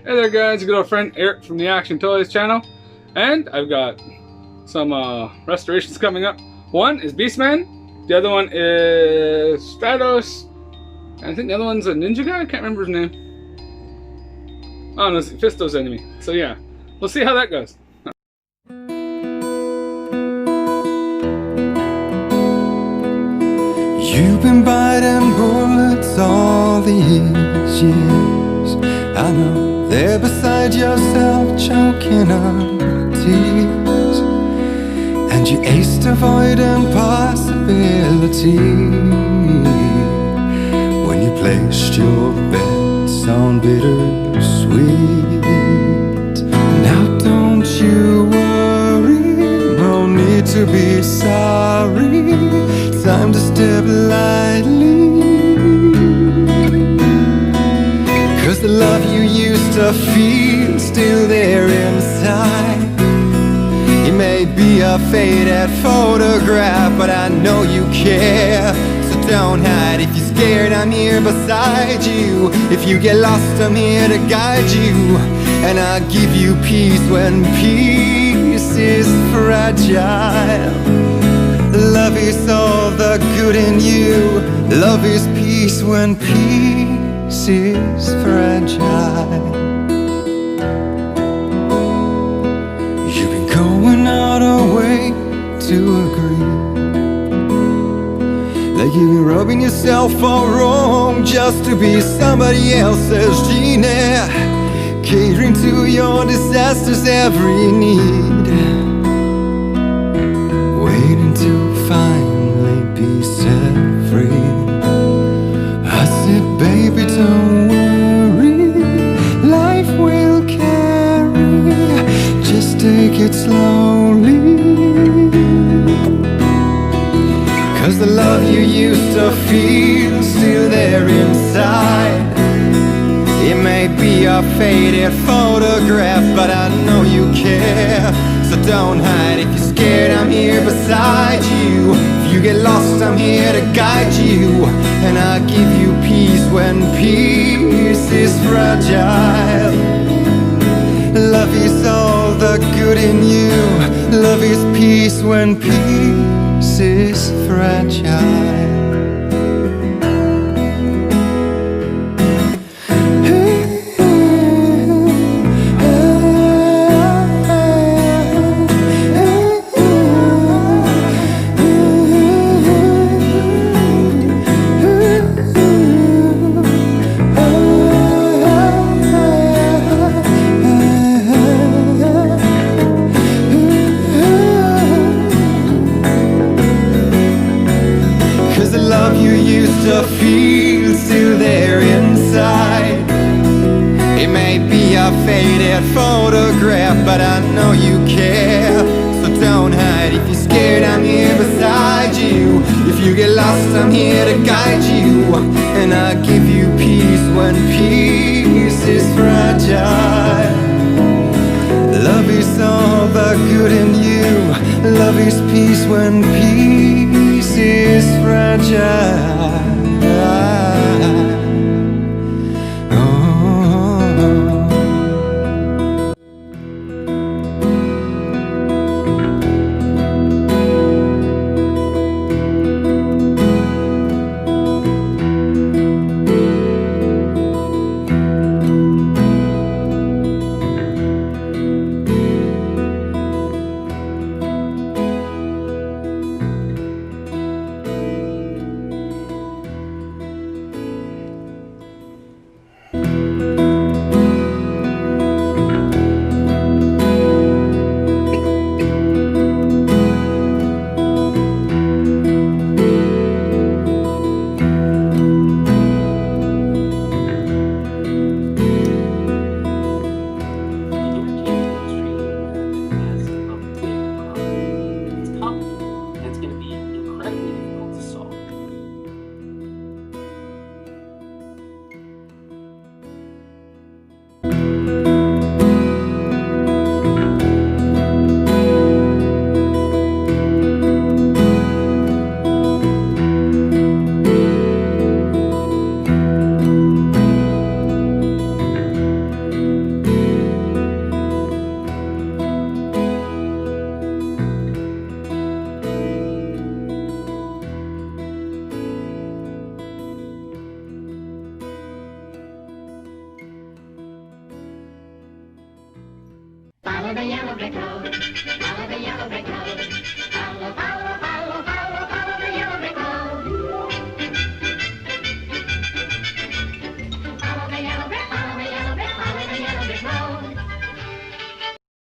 Hey there guys, your good old friend Eric from the Action Toys channel. And I've got some restorations coming up. One is Beastman, the other one is Stratos, and I think the other one's a ninja guy, I can't remember his name. Oh no, it's Fisto's enemy. So yeah, we'll see how that goes. You've been biting bullets all these years. I know there beside yourself, choking on tears, and you aced avoiding possibility when you placed your bets on bittersweet. Now don't you worry, no need to be sorry. Time to step lightly, 'cause the love you used to feel still there inside. It may be a faded photograph, but I know you care. So don't hide. If you're scared, I'm here beside you. If you get lost, I'm here to guide you. And I'll give you peace when peace is fragile. Love is all the good in you. Love is peace when peace is fragile. You've been going out of way to agree, like you've been rubbing yourself all wrong just to be somebody else's genie, catering to your disaster's every need, waiting to finally be set free. I said, baby, don't worry, life will carry, just take it slowly. 'Cause the love you used to feel still there inside. It may be a faded photograph, but I know you care. So don't hide. If you're scared, I'm here beside you. If you get lost, I'm here to guide you. And I'll give you peace when peace is fragile. Love is all the good in you. Love is peace when peace is fragile. To feel still there inside. It may be a faded photograph, but I know you care. So don't hide. If you're scared, I'm here beside you. If you get lost, I'm here to guide you. And I'll give you peace when peace is fragile. Love is all the good in you. Love is peace when peace is fragile. record.